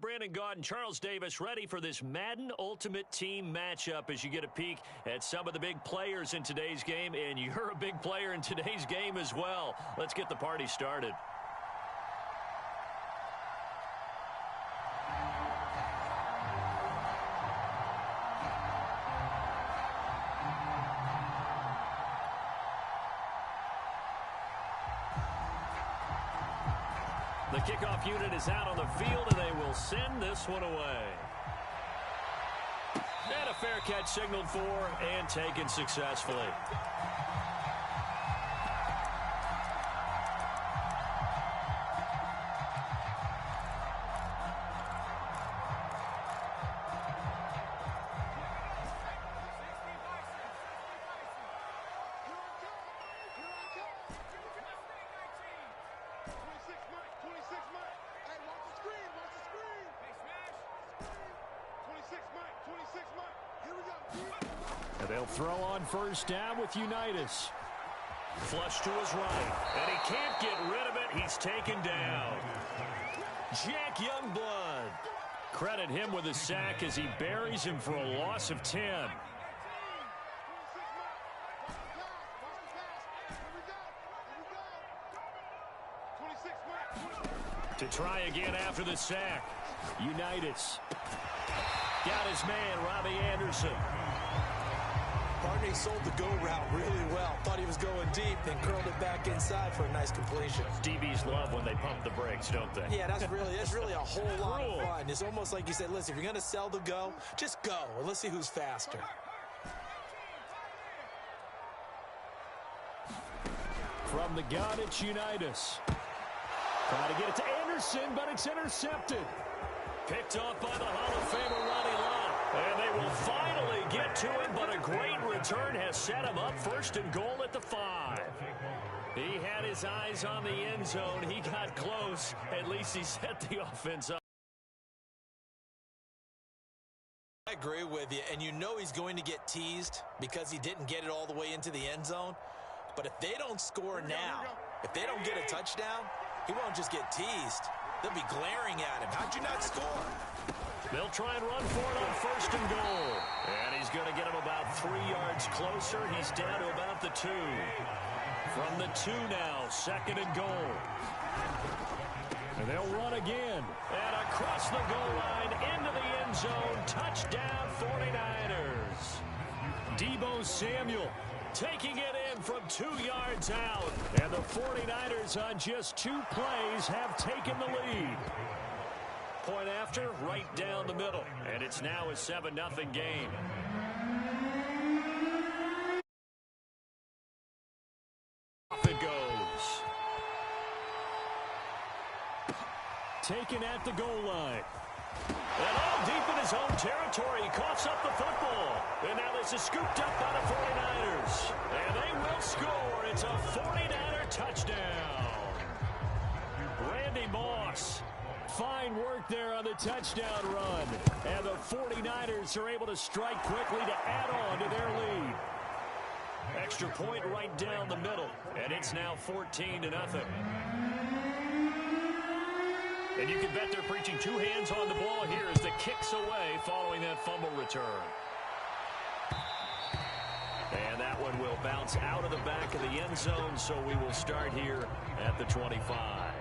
Brandon Gaud and Charles Davis ready for this Madden Ultimate Team matchup as you get a peek at some of the big players in today's game, and you're a big player in today's game as well. Let's get the party started. The kickoff unit is out on the field, and they will send this one away. And a fair catch signaled for and taken successfully. They'll throw on first down with Unitas. Flush to his right, and he can't get rid of it. He's taken down. Jack Youngblood. Credit him with a sack as he buries him for a loss of 10. To try again after the sack. Unitas. Got his man, Robbie Anderson. Partney sold the go route really well. Thought he was going deep, then curled it back inside for a nice completion. DBs love when they pump the brakes, don't they? Yeah, that's really a whole lot of fun. It's almost like you said, listen, if you're going to sell the go, just go, and let's see who's faster. From the gun, it's Unitas. Trying to get it to Anderson, but it's intercepted. Picked off by the Hall of Famer Ronnie Lott. And they will finally get to him, but a great return has set him up first and goal at the 5. He had his eyes on the end zone. He got close. At least he set the offense up. I agree with you, and you know he's going to get teased because he didn't get it all the way into the end zone. But if they don't score now, if they don't get a touchdown, he won't just get teased. They'll be glaring at him. How'd you not score? They'll try and run for it on first and goal. And he's going to get him about 3 yards closer. He's down to about the 2. From the 2 now, second and goal. And they'll run again. And across the goal line, into the end zone. Touchdown 49ers. Deebo Samuel taking it in from 2 yards out. And the 49ers on just 2 plays have taken the lead. Point after, right down the middle. And it's now a 7-0 game. Off it goes. Taken at the goal line. And all deep in his own territory. He coughs up the football. And now this is scooped up by the 49ers. And they will score. It's a 49er touchdown. Randy Moss. Fine work there on the touchdown run. And the 49ers are able to strike quickly to add on to their lead. Extra point right down the middle. And it's now 14-0. And you can bet they're preaching 2 hands on the ball here as the kick's away following that fumble return. And that one will bounce out of the back of the end zone, so we will start here at the 25.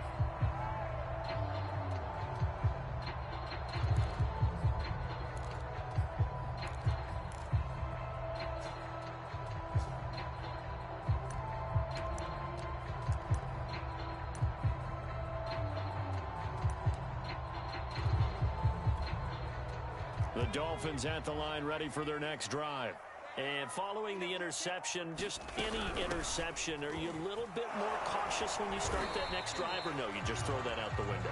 The Dolphins at the line, ready for their next drive. And following the interception, just any interception, are you a little bit more cautious when you start that next drive, or no, you just throw that out the window?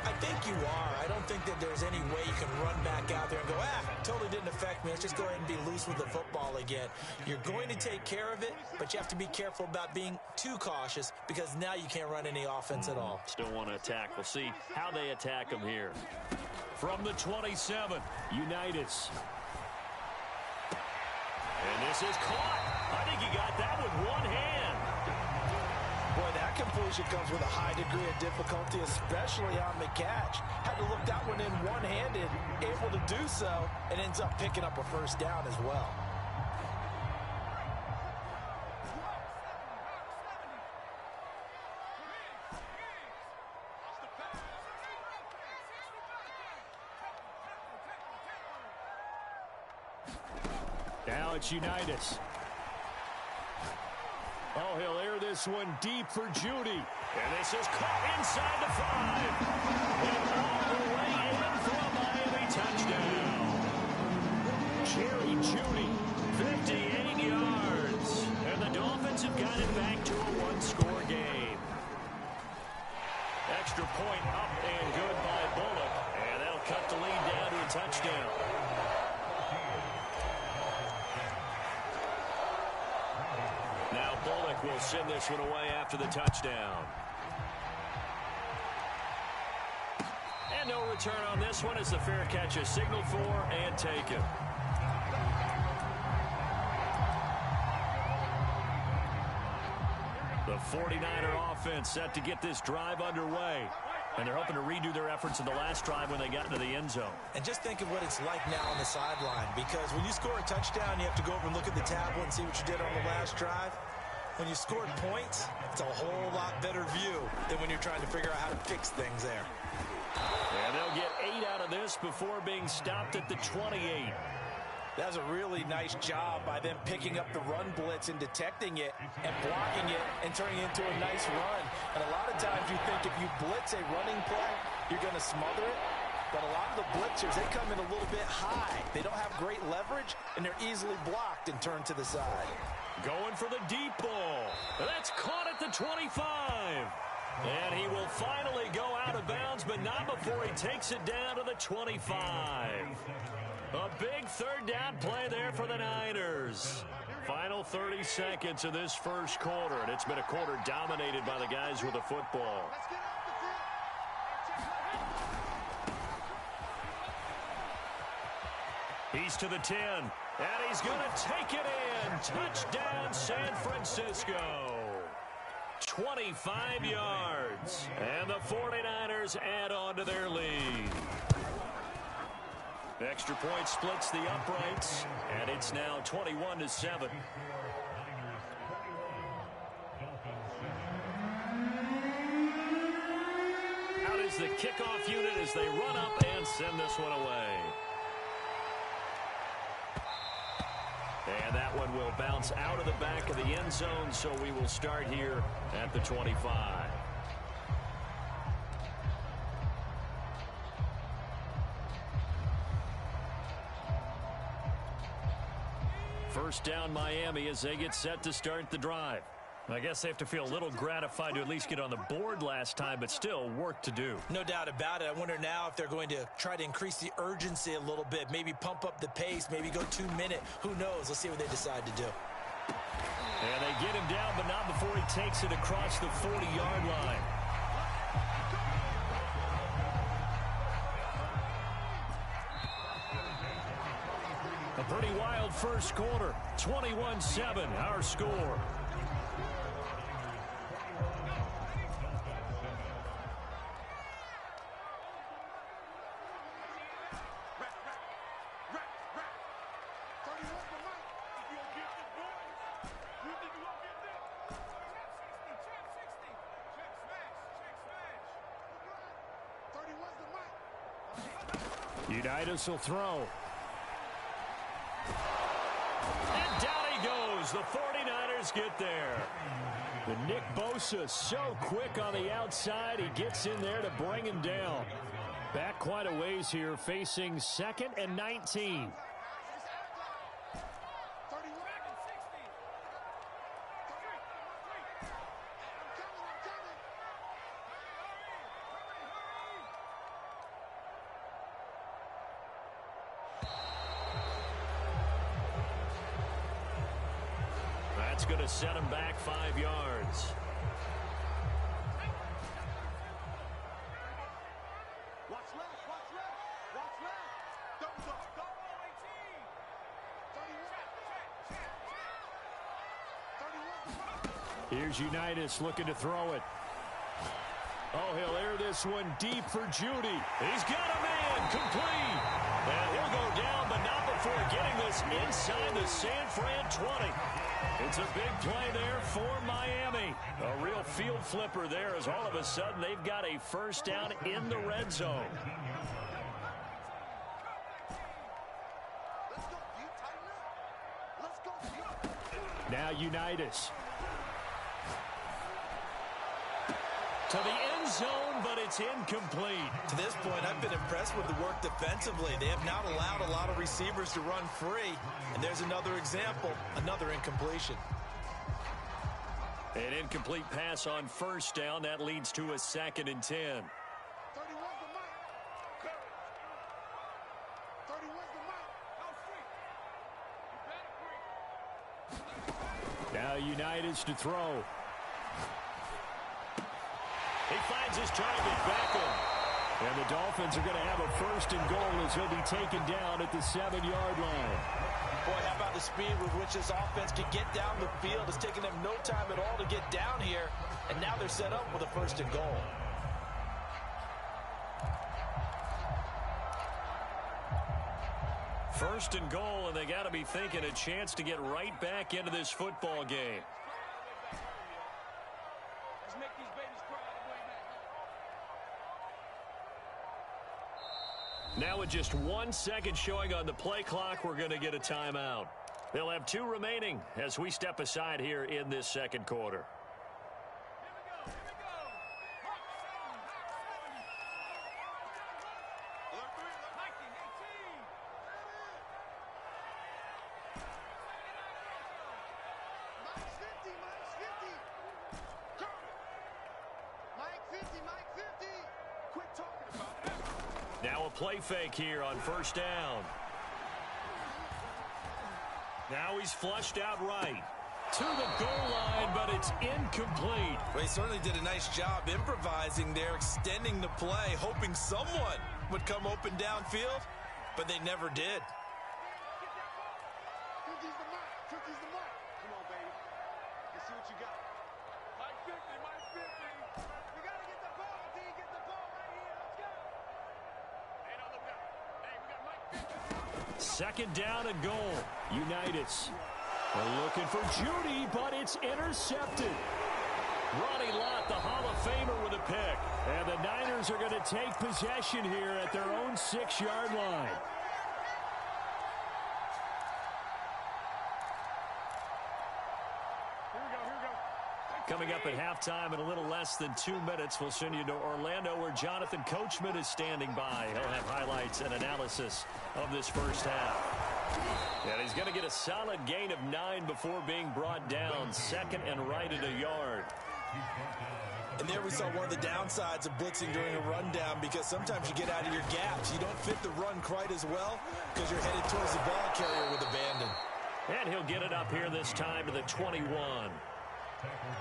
I think you are. I don't think that there's any way you can run back out there and go, totally didn't affect me. Let's just go ahead and be loose with the football again. You're going to take care of it, but you have to be careful about being too cautious because now you can't run any offense at all. Still want to attack. We'll see how they attack them here. From the 27, Unitas. And this is caught. I think he got that with one hand. Boy, that completion comes with a high degree of difficulty, especially on the catch. Had to look that one in one-handed, able to do so, and ends up picking up a first down as well. Now it's Unitas. Oh, he'll air this one deep for Judy. And this is caught inside the 5. And all the way in for a Miami touchdown. Jerry Judy, 58 yards. And the Dolphins have got it back to a one-score game. Extra point up and good by Bullock. And that'll cut the lead down to a touchdown. Now Bullock will send this one away after the touchdown. And no return on this one as the fair catch is signaled for and taken. The 49er offense set to get this drive underway. And they're hoping to redo their efforts in the last drive when they got into the end zone. And just think of what it's like now on the sideline, because when you score a touchdown, you have to go over and look at the tablet and see what you did on the last drive. When you scored points, it's a whole lot better view than when you're trying to figure out how to fix things there. And they'll get 8 out of this before being stopped at the 28. That's a really nice job by them picking up the run blitz and detecting it and blocking it and turning it into a nice run. And a lot of times you think if you blitz a running play, you're going to smother it. But a lot of the blitzers, they come in a little bit high. They don't have great leverage, and they're easily blocked and turned to the side. Going for the deep ball. That's caught at the 25. And he will finally go out of bounds, but not before he takes it down to the 25. A big third down play there for the Niners. Final 30 seconds of this first quarter, and it's been a quarter dominated by the guys with the football. He's to the 10, and he's going to take it in. Touchdown, San Francisco. 25 yards, and the 49ers add on to their lead. Extra point splits the uprights, and it's now 21-7. Out is the kickoff unit as they run up and send this one away. And that one will bounce out of the back of the end zone, so we will start here at the 25. First down Miami as they get set to start the drive. I guess they have to feel a little gratified to at least get on the board last time, but still work to do. No doubt about it. I wonder now if they're going to try to increase the urgency a little bit, maybe pump up the pace, maybe go 2 minute. Who knows? Let's see what they decide to do. And they get him down, but not before he takes it across the 40-yard line. A pretty wild first quarter. 21-7, our score. Unitas will throw. And down he goes. The 49ers get there. The Nick Bosa so quick on the outside. He gets in there to bring him down. Back quite a ways here, facing 2nd and 19. That's going to set him back 5 yards. Here's Unitas looking to throw it. Oh, he'll air this one deep for Judy. He's got a man complete. And he'll go down, but not before getting this inside the San Fran 20. It's a big play there for Miami. A real field flipper there as all of a sudden they've got a first down in the red zone. Now Unitas. To the end zone, but it's incomplete. To this point, I've been impressed with the work defensively. They have not allowed a lot of receivers to run free. And there's another example, another incompletion. An incomplete pass on first down. That leads to a 2nd and 10. Now Unitas to throw. He finds his target, Beckham. And the Dolphins are going to have a 1st and goal as he'll be taken down at the 7-yard line. Boy, how about the speed with which this offense can get down the field? It's taken them no time at all to get down here. And now they're set up with a 1st and goal. First and goal, and they got to be thinking a chance to get right back into this football game. Now with just 1 second showing on the play clock, we're going to get a timeout. They'll have 2 remaining as we step aside here in this 2nd quarter. Now a play fake here on first down. Now he's flushed out right. To the goal line, but it's incomplete. Well, he certainly did a nice job improvising there, extending the play, hoping someone would come open downfield, but they never did. Second down and goal. Unitas. They're looking for Judy, but it's intercepted. Ronnie Lott, the Hall of Famer, with a pick. And the Niners are going to take possession here at their own 6-yard line. Coming up at halftime in a little less than 2 minutes, we'll send you to Orlando where Jonathan Coachman is standing by. He'll have highlights and analysis of this first half. And he's going to get a solid gain of 9 before being brought down. 2nd and right at a yard. And there we saw one of the downsides of blitzing during a rundown, because sometimes you get out of your gaps. You don't fit the run quite as well because you're headed towards the ball carrier with abandon. And he'll get it up here this time to the 21.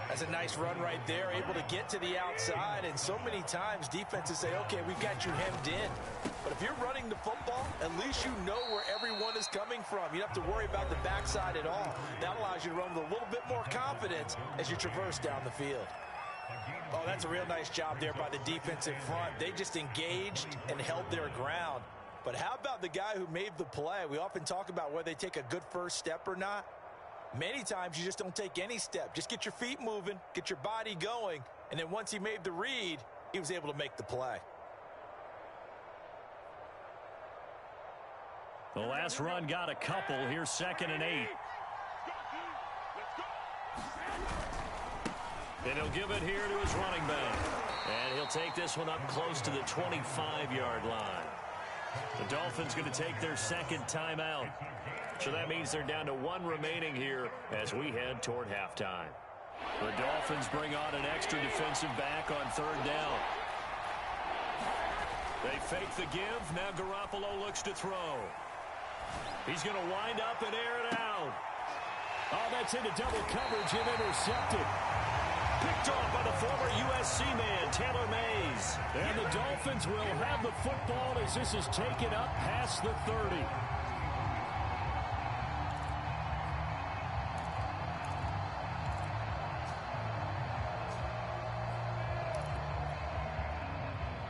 That's a nice run right there, able to get to the outside. And so many times defenses say, okay, we've got you hemmed in. But if you're running the football, at least you know where everyone is coming from. You don't have to worry about the backside at all. That allows you to run with a little bit more confidence as you traverse down the field. Oh, that's a real nice job there by the defensive front. They just engaged and held their ground. But how about the guy who made the play? We often talk about whether they take a good first step or not. Many times you just don't take any step. Just get your feet moving, get your body going, and then once he made the read, he was able to make the play. The last run got a couple. Here's 2nd and 8. And he'll give it here to his running back. And he'll take this one up close to the 25-yard line. The Dolphins going to take their 2nd timeout. So that means they're down to 1 remaining here as we head toward halftime. The Dolphins bring on an extra defensive back on 3rd down. They fake the give. Now Garoppolo looks to throw. He's going to wind up and air it out. Oh, that's into double coverage and intercepted. Picked off by the former USC man, Taylor Mays. And the Dolphins will have the football as this is taken up past the 30.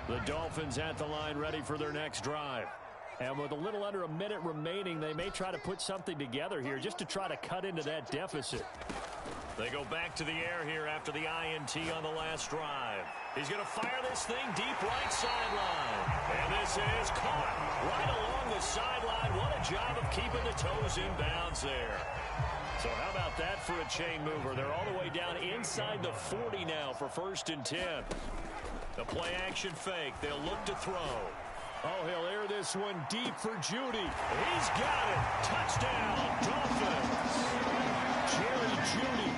The Dolphins at the line ready for their next drive. And with a little under a minute remaining, they may try to put something together here just to try to cut into that deficit. They go back to the air here after the INT on the last drive. He's going to fire this thing deep right sideline. And this is caught right along the sideline. What a job of keeping the toes in bounds there. So how about that for a chain mover? They're all the way down inside the 40 now for 1st and 10. The play action fake. They'll look to throw. Oh, he'll air this one deep for Judy. He's got it. Touchdown, Dolphins. Jerry Judy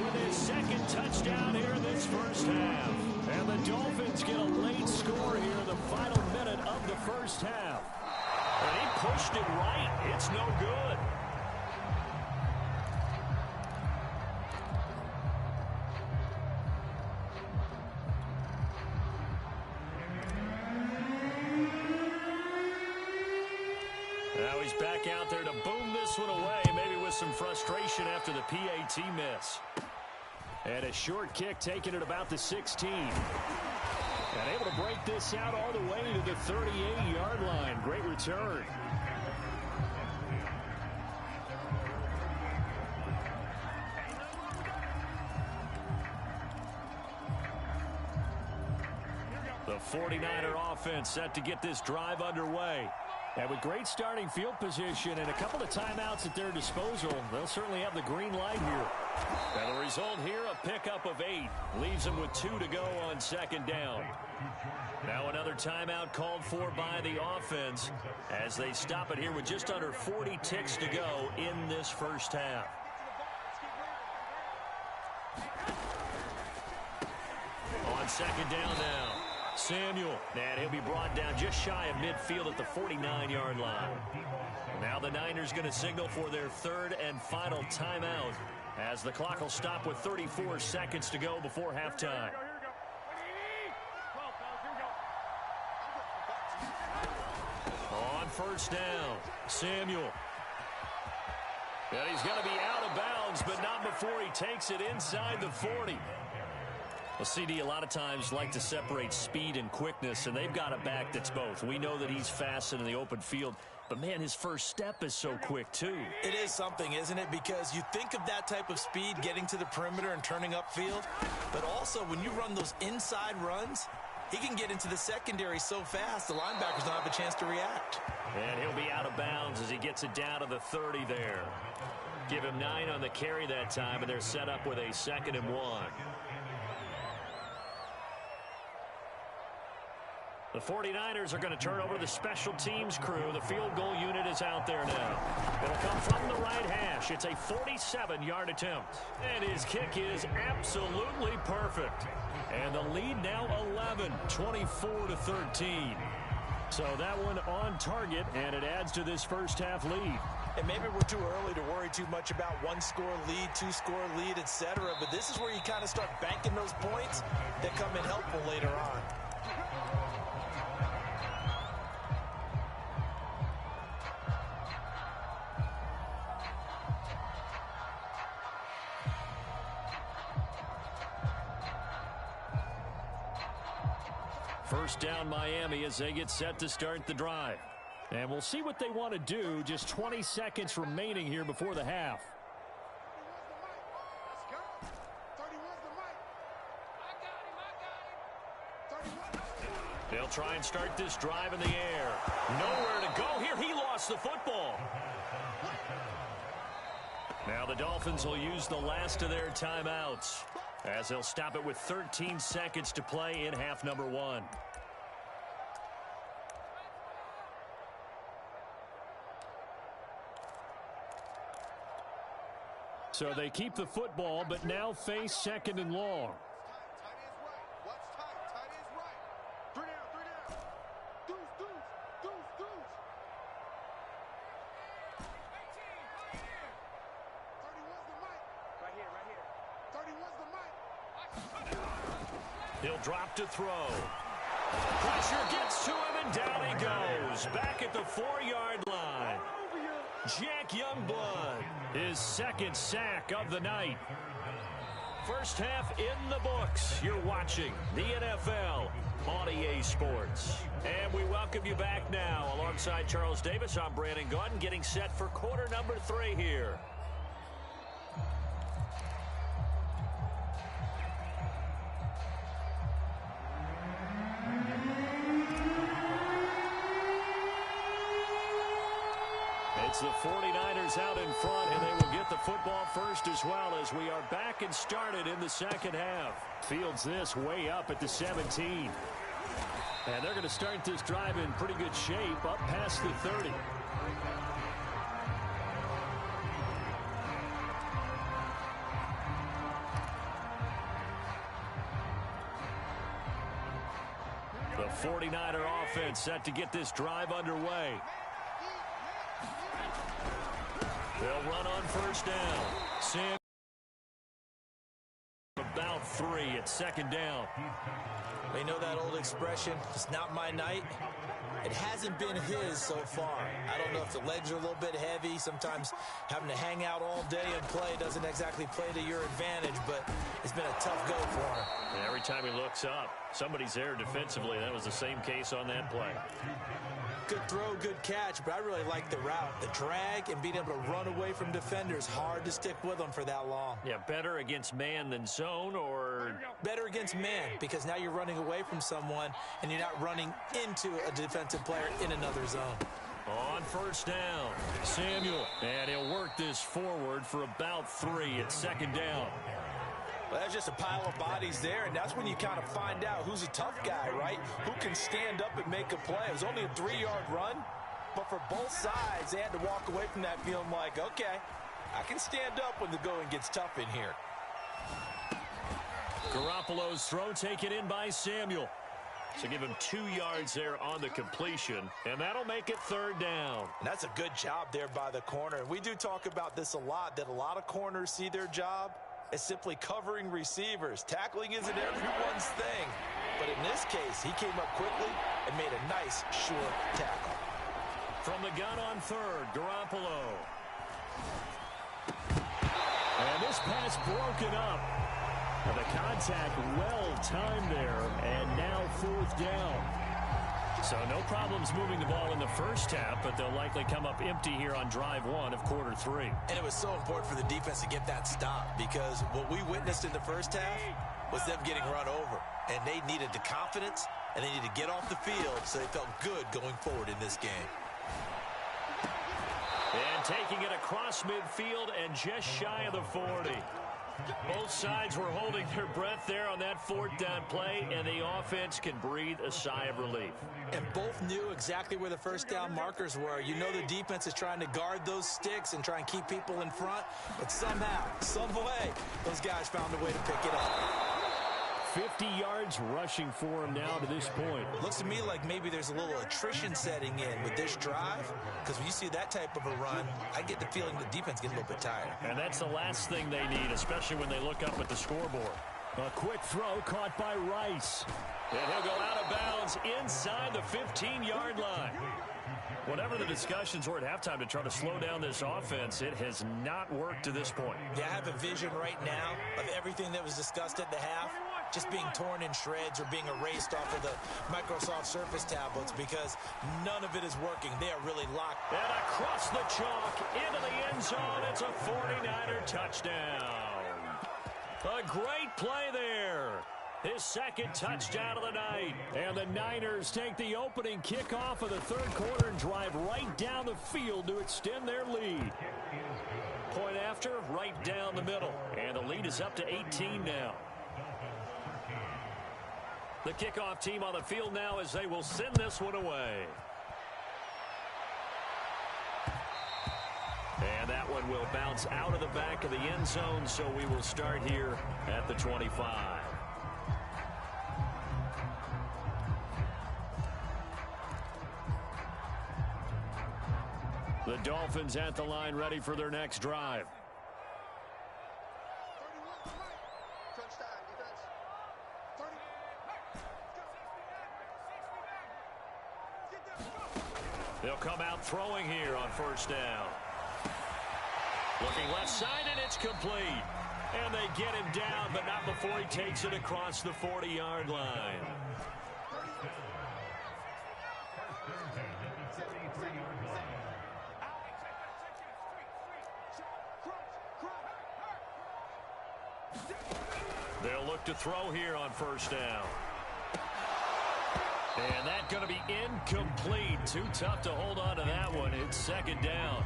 with his 2nd touchdown here in this first half. And the Dolphins get a late score here in the final minute of the first half. And he pushed it right. It's no good. Now he's back out there to boom this one away, maybe with some frustration after the PAT miss. And a short kick taken at about the 16. And able to break this out all the way to the 38-yard line. Great return. The 49er offense set to get this drive underway. And with great starting field position and a couple of timeouts at their disposal, they'll certainly have the green light here. And the result here, a pickup of 8. Leaves them with 2 to go on 2nd down. Now another timeout called for by the offense as they stop it here with just under 40 ticks to go in this first half. On 2nd down now. Samuel, and he'll be brought down just shy of midfield at the 49-yard line. Now the Niners going to signal for their 3rd and final timeout as the clock will stop with 34 seconds to go before halftime. On 1st down, Samuel. And he's going to be out of bounds, but not before he takes it inside the 40. Well, CD a lot of times like to separate speed and quickness, and they've got a back that's both. We know that he's fast in the open field, but, man, his first step is so quick, too. It is something, isn't it? Because you think of that type of speed getting to the perimeter and turning upfield, but also when you run those inside runs, he can get into the secondary so fast the linebackers don't have a chance to react. And he'll be out of bounds as he gets it down to the 30 there. Give him 9 on the carry that time, and they're set up with a 2nd and 1. The 49ers are going to turn over the special teams crew. The field goal unit is out there now. It'll come from the right hash. It's a 47-yard attempt. And his kick is absolutely perfect. And the lead now 11, 24-13. So that one on target, and it adds to this first half lead. And maybe we're too early to worry too much about 1-score lead, 2-score lead, etc. But this is where you kind of start banking those points that come in helpful later on. First down Miami as they get set to start the drive. And we'll see what they want to do. Just 20 seconds remaining here before the half. They'll try and start this drive in the air. Nowhere to go here. He lost the football. Now the Dolphins will use the last of their timeouts as they'll stop it with 13 seconds to play in half number 1. So they keep the football, but now face 2nd and long. He'll drop to throw. Pressure gets to him, and down he goes. Back at the 4-yard line. Jack Youngblood, his 2nd sack of the night. First half in the books. You're watching the NFL on EA Bally Sports. And we welcome you back now. Alongside Charles Davis, I'm Brandon Gaudin, getting set for quarter number 3 here. It's the 49ers out in front, and they will get the football first as well as we are back and started in the second half. Fields this way up at the 17. And they're going to start this drive in pretty good shape up past the 30. The 49er offense set to get this drive underway. They'll run on first down. Sam about 3 at second down. You know that old expression, it's not my night? It hasn't been his so far. I don't know if the legs are a little bit heavy. Sometimes having to hang out all day and play doesn't exactly play to your advantage, but it's been a tough go for him. And every time he looks up, somebody's there defensively. That was the same case on that play. Good throw, good catch, but I really like the route. The drag and being able to run away from defenders, hard to stick with them for that long. Yeah, better against man than zone, or better against man, because now you're running away from someone and you're not running into a defensive player in another zone. On first down, Samuel, and he'll work this forward for about 3 at second down. Well, that's just a pile of bodies there, and that's when you kind of find out who's a tough guy, right? Who can stand up and make a play. It was only a 3-yard run, but for both sides, they had to walk away from that feeling like, okay, I can stand up when the going gets tough in here. Garoppolo's throw taken in by Samuel. So give him 2 yards there on the completion, and that'll make it third down. And that's a good job there by the corner. And we do talk about this a lot, that a lot of corners see their job as simply covering receivers. Tackling isn't everyone's thing. But in this case, he came up quickly and made a nice, sure tackle. From the gun on third, Garoppolo. And this pass broken up. And the contact well timed there, and now fourth down. So no problems moving the ball in the first half, but they'll likely come up empty here on drive 1 of quarter 3. And it was so important for the defense to get that stop, because what we witnessed in the first half was them getting run over. And they needed the confidence, and they needed to get off the field so they felt good going forward in this game. And taking it across midfield and just shy of the 40. Both sides were holding their breath there on that fourth down play, and the offense can breathe a sigh of relief. And both knew exactly where the first down markers were. You know the defense is trying to guard those sticks and try and keep people in front, but somehow, some way, those guys found a way to pick it up. 50 yards rushing for him now to this point. Looks to me like maybe there's a little attrition setting in with this drive, because when you see that type of a run, I get the feeling the defense gets a little bit tired. And that's the last thing they need, especially when they look up at the scoreboard. A quick throw caught by Rice. And he'll go out of bounds inside the 15-yard line. Whatever the discussions were at halftime to try to slow down this offense, it has not worked to this point. Yeah, I have a vision right now of everything that was discussed at the half just being torn in shreds or being erased off of the Microsoft Surface tablets, because none of it is working. They are really locked. And across the chalk into the end zone, it's a 49er touchdown. A great play there. His second touchdown of the night. And the Niners take the opening kickoff of the third quarter and drive right down the field to extend their lead. Point after, right down the middle. And the lead is up to 18 now. The kickoff team on the field now as they will send this one away. And that one will bounce out of the back of the end zone, so we will start here at the 25. The Dolphins at the line, ready for their next drive. They'll come out throwing here on first down. Looking left side, and it's complete. And they get him down, but not before he takes it across the 40-yard line. They'll look to throw here on first down. And that's going to be incomplete. Too tough to hold on to that one. It's second down.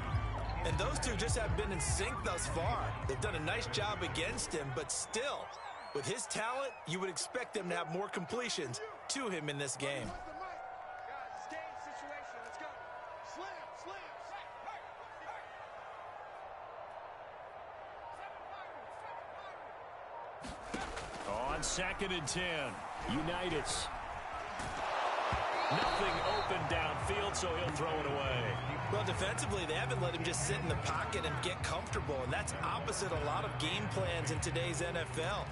And those two just have been in sync thus far. They've done a nice job against him, but still, with his talent, you would expect them to have more completions to him in this game. On 2nd and 10, Unitas. Nothing open downfield, so he'll throw it away. Well, defensively, they haven't let him just sit in the pocket and get comfortable, and that's opposite a lot of game plans in today's NFL.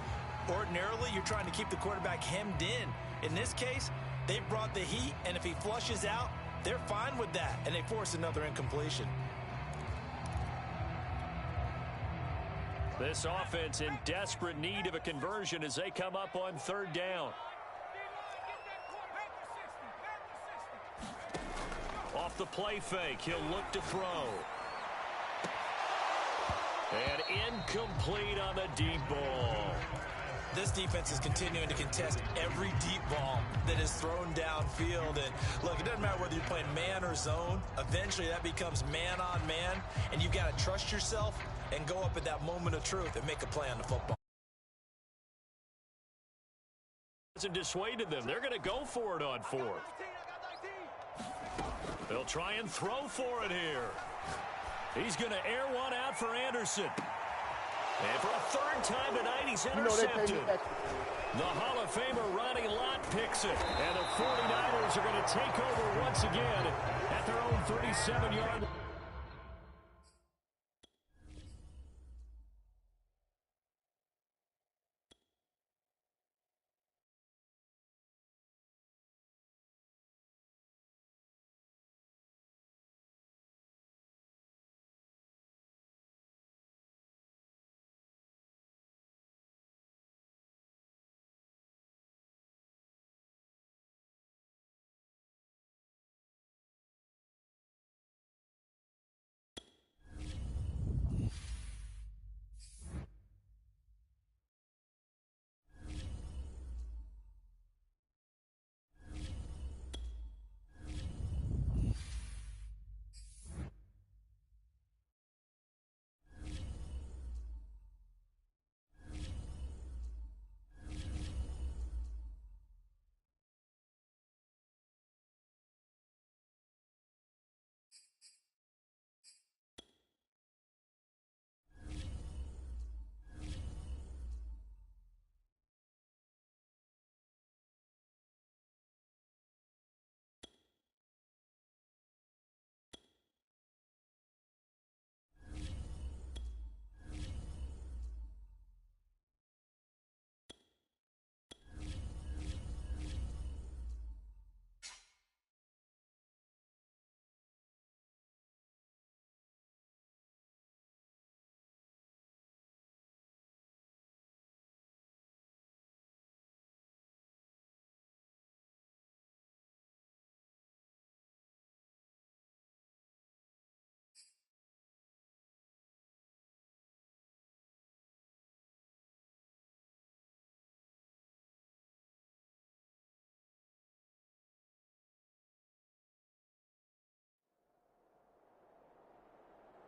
Ordinarily, you're trying to keep the quarterback hemmed in. In this case, they brought the heat, and if he flushes out, they're fine with that, and they force another incompletion. This offense in desperate need of a conversion as they come up on 3rd down. Off the play fake, he'll look to throw. And incomplete on the deep ball. This defense is continuing to contest every deep ball that is thrown downfield. And look, it doesn't matter whether you're playing man or zone. Eventually, that becomes man on man, and you've got to trust yourself and go up at that moment of truth and make a play on the football. Hasn't dissuaded them. They're going to go for it on 4th. They'll try and throw for it here. He's going to air one out for Anderson. And for a 3rd time tonight, he's intercepted. The Hall of Famer Ronnie Lott picks it. And the 49ers are going to take over once again at their own 37-yard line.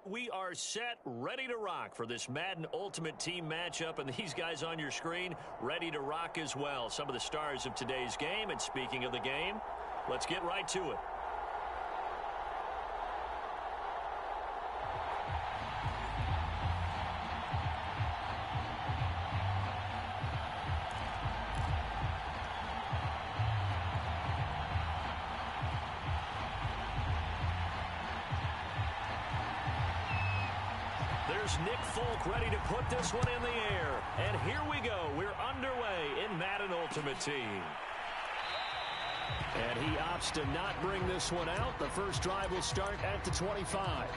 We are set, ready to rock for this Madden Ultimate Team matchup, and these guys on your screen ready to rock as well. Some of the stars of today's game, and speaking of the game, let's get right to it. There's Nick Folk ready to put this one in the air. And here we go. We're underway in Madden Ultimate Team. And he opts to not bring this one out. The first drive will start at the 25.